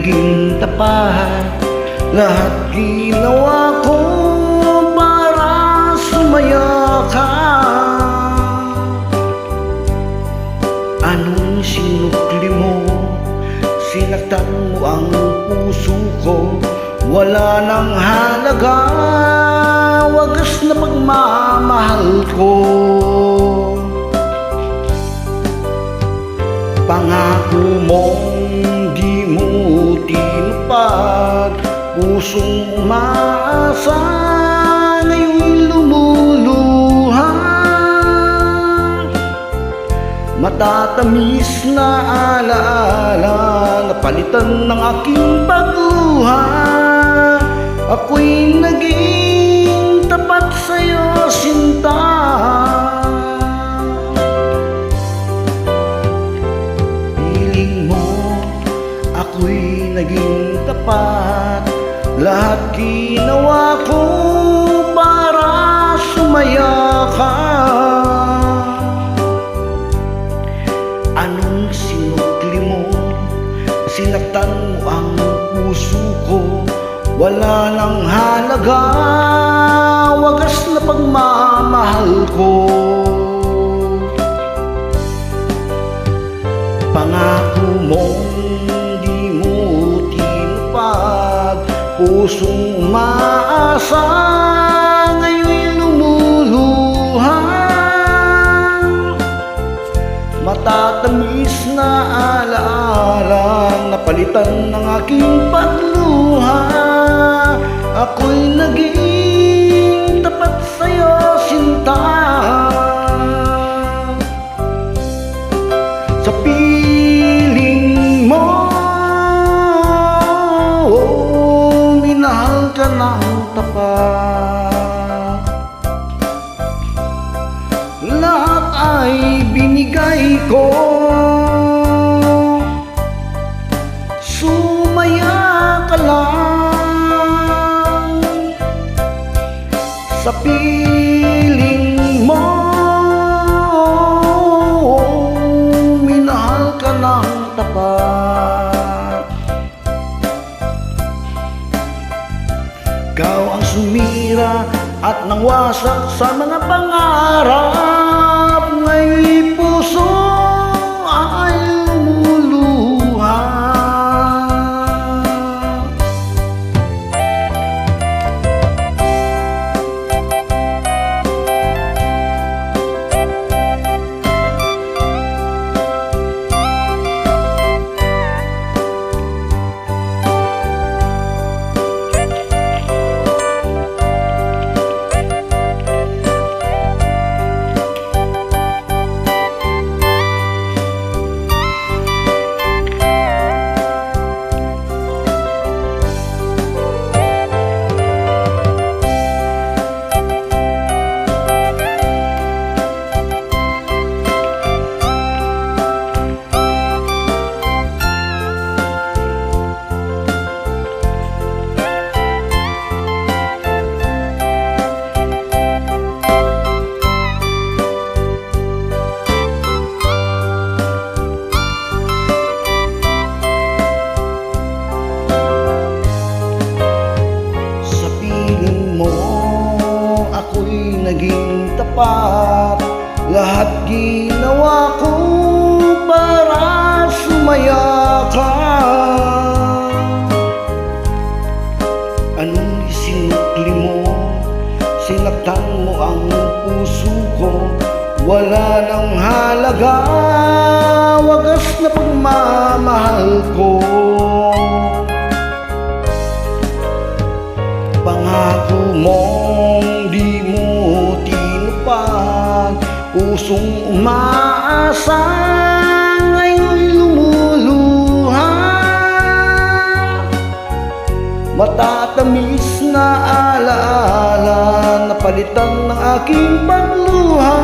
naging tapat. Lahat ginawa ko para sumaya ka. Anong sinukli mo? Sinaktan mo ang puso ko. Wala nang halaga, wagas na pagmamahal ko. Pangako mong di mo tinupad, pusong umaasa ngayon lumuluha. Matatamis na alaala, napalitan ng aking pagluha. Ako'y naging tapat sa'yo, sinta. Piling mo, ako'y naging tapat. Lahat ginawa ko para sumaya ka. Anong sinukli mo? Sinaktan mo ang puso ko. Wala nang halaga, wagas na pagmamahal ko. Pangako mong di mo tinupad, pusong umaasa ngayon'y lumuluha. Matatamis na alaala, napalitan ng aking pagluha. Ako'y naging tapat sa'yo, sinta. Sa piling mo, minahal ka ng tapat. Lahat ay binigay ko, sumaya ka lang. Sa piling mo, minahal ka ng tapat. Ikaw ang sumira at nangwasak sa mga pangarap. Ngayon'y puso ay lumuluha. Naging tapat, lahat ginawa ko para sumaya ka. Anong isinukli mo? Sinaktan mo ang puso ko. Wala nang halaga, wagas na pagmamahal ko. Pangako mong di mo tinupad, pusong umaasa ngayon'y lumuluha. Matatamis na alaala, napalitan ng aking pagluha.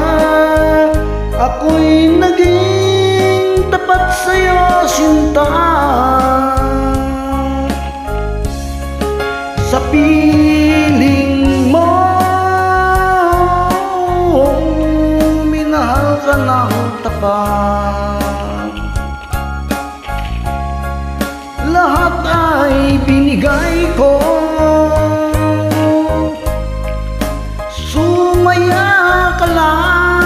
Ako'y naging tapat sa'yo, sinta. Sa piling mo, minahal ka ng tapat. Lahat Lahat ay binigay ko, sumaya ka lang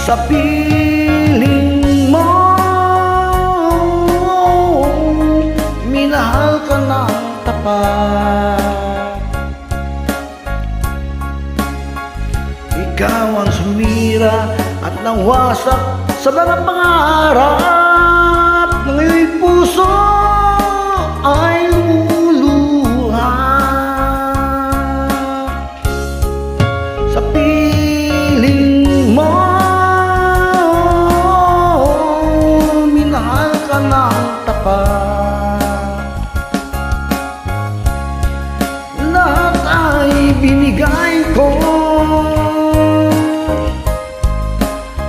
sa piling mo. Minahal ka ng tapat, ikaw ang sumira at nawasak sa mga pangarap. Ngayon'y puso ay lumuluha sa piling mo. Minahal ka ng tapat, lahat ay binigay ko,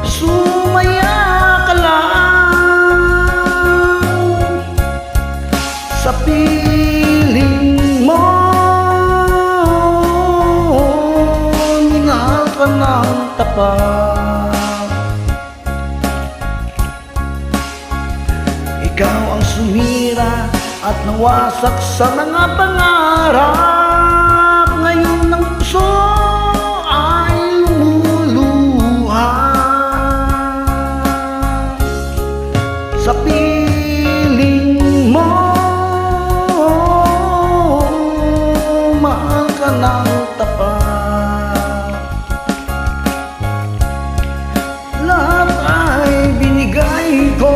sumaya ka lang sa piling mo. Minahal ka ng tapat, ikaw ang sumira at nawasak sa mga pangarap. Ngayon ang puso ay lumuluha sa piling mo. Mahal ka ng tapat, lahat ay binigay ko,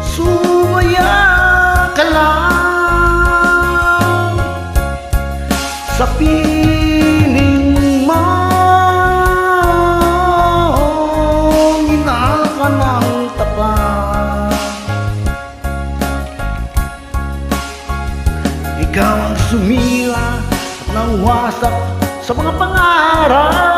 sumaya ka lang sa piling mo. Minahal ka ng tapat, ikaw ang sumira at nawasak sa mga pangarap.